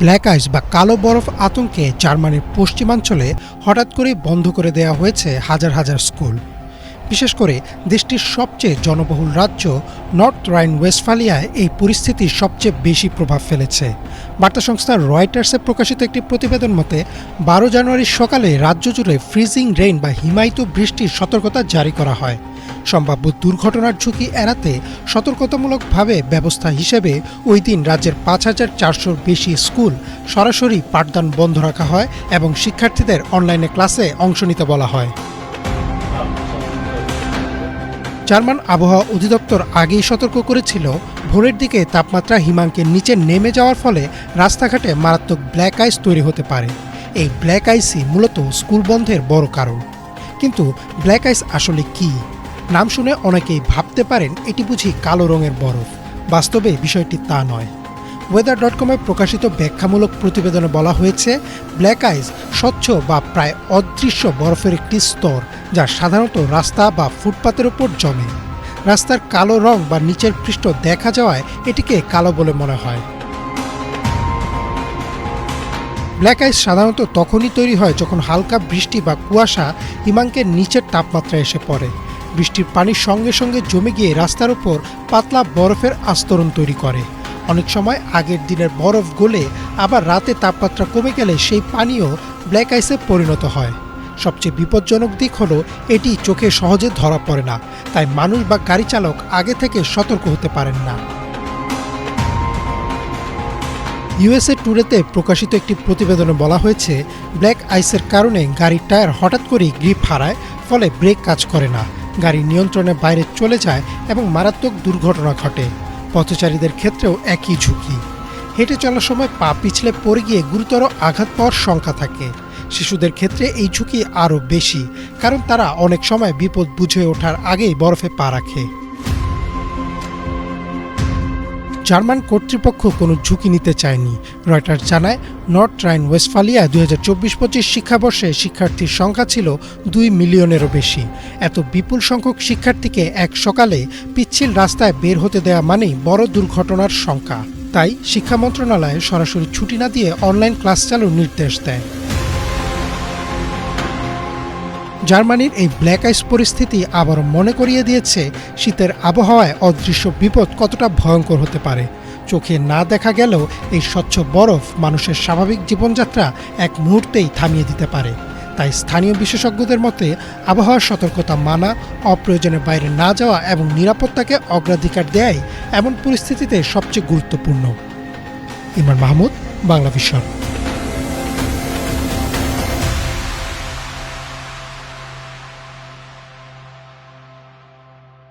Black আইস বা কালো বরফ আতঙ্কে জার্মানির পশ্চিমাঞ্চলে হঠাৎ করে বন্ধ করে দেওয়া হয়েছে হাজার হাজার স্কুল। বিশেষ করে দেশটির সবচেয়ে জনবহুল রাজ্য নর্থ রাইন ওয়েস্টফালিয়ায় এই পরিস্থিতি সবচেয়ে বেশি প্রভাব ফেলেছে। বার্তা সংস্থা রয়টার্সে প্রকাশিত একটি প্রতিবেদন মতে 12 জানুয়ারি সকালে রাজ্য জুড়ে ফ্রিজিং রেইন বা হিমায়িত বৃষ্টির সতর্কতা জারি করা হয়। সম্ভাব্য দুর্ঘটনার ঝুঁকি এড়াতে সতর্কতামূলকভাবে ব্যবস্থা হিসেবে ওই দিন রাজ্যের 5400-র বেশি স্কুল সরাসরি পাঠদান বন্ধ রাখা হয় এবং শিক্ষার্থীদের অনলাইনে ক্লাসে অংশ নিতে বলা হয়। জার্মান আবহাওয়া অধিদপ্তর আগেই সতর্ক করেছিল, ভোরের দিকে তাপমাত্রা হিমাঙ্কের নিচে নেমে যাওয়ার ফলে রাস্তাঘাটে মারাত্মক ব্ল্যাক আইস তৈরি হতে পারে। এই ব্ল্যাক আইসই মূলত স্কুল বন্ধের বড় কারণ। কিন্তু ব্ল্যাক আইস আসলে কী? নাম শুনে অনেকেই ভাবতে পারেন এটি বুঝি কালো রঙের বরফ। বাস্তবে বিষয়টি তা নয়। weather.com-এ প্রকাশিত ব্যাখ্যামূলক প্রতিবেদনে বলা হয়েছে, ব্ল্যাক আইস স্বচ্ছ বা প্রায় অদৃশ্য বরফের একটি স্তর যা সাধারণত রাস্তা বা ফুটপাতের উপর জমে। রাস্তার কালো রং বা নিচের পৃষ্ঠ দেখা যাওয়ায় এটিকে কালো বলে মনে হয়। ব্ল্যাক আইস সাধারণত তখনই তৈরি হয় যখন হালকা বৃষ্টি বা কুয়াশা হিমাঙ্কের নিচের তাপমাত্রায় এসে পড়ে। বৃষ্টির পানির সঙ্গে সঙ্গে জমে গিয়ে রাস্তার উপর পাতলা বরফের আস্তরণ তৈরি করে। অনেক সময় আগের দিনের বরফ গলে আবার রাতে তাপমাত্রা কমে গেলে সেই পানিও ব্ল্যাক আইসে পরিণত হয়। সবচেয়ে বিপজ্জনক দিক হলো এটি চোখে সহজে ধরা পড়ে না, তাই মানুষ বা গাড়ি চালক আগে থেকে সতর্ক হতে পারেন না। ইউএসএ টুডেতে প্রকাশিত একটি প্রতিবেদনে বলা হয়েছে, ব্ল্যাক আইসের কারণে গাড়ির টায়ার হঠাৎ করেই গ্রিপ হারায়, ফলে ব্রেক কাজ করে না, গাড়ি নিয়ন্ত্রণের বাইরে চলে যায় এবং মারাত্মক দুর্ঘটনা ঘটে। পথচারীদের ক্ষেত্রেও একই ঝুঁকি। হেঁটে চলার সময় পা পিছলে পড়ে গিয়ে গুরুতর আঘাত পাওয়ার শঙ্কা থাকে। শিশুদের ক্ষেত্রে এই ঝুঁকি আরও বেশি, কারণ তারা অনেক সময় বিপদ বুঝে ওঠার আগেই বরফে পা রাখে। জার্মান কর্তৃপক্ষ কোনো ঝুঁকি নিতে চায়নি। রয়টার্স জানায়, নর্থ রাইন ওয়েস্টফালিয়া 2024-25 শিক্ষাবর্ষে শিক্ষার্থীর সংখ্যা ছিল 2 মিলিয়নেরও বেশি। এত বিপুল সংখ্যক শিক্ষার্থীকে এক সকালে পিচ্ছিল রাস্তায় বের হতে দেওয়া মানেই বড় দুর্ঘটনার শঙ্কা। তাই শিক্ষা মন্ত্রণালয় সরাসরি ছুটি না দিয়ে অনলাইন ক্লাস চালুর নির্দেশ দেয়। জার্মানির এই ব্ল্যাক আইস পরিস্থিতি আবারও মনে করিয়ে দিয়েছে শীতের আবহাওয়ায় অদৃশ্য বিপদ কতটা ভয়ঙ্কর হতে পারে। চোখে না দেখা গেলেও এই স্বচ্ছ বরফ মানুষের স্বাভাবিক জীবনযাত্রা এক মুহূর্তেই থামিয়ে দিতে পারে। তাই স্থানীয় বিশেষজ্ঞদের মতে আবহাওয়ার সতর্কতা মানা, অপ্রয়োজনের বাইরে না যাওয়া এবং নিরাপত্তাকে অগ্রাধিকার দেয়াই এমন পরিস্থিতিতে সবচেয়ে গুরুত্বপূর্ণ। ইমরান মাহমুদ, বাংলা ভিশন।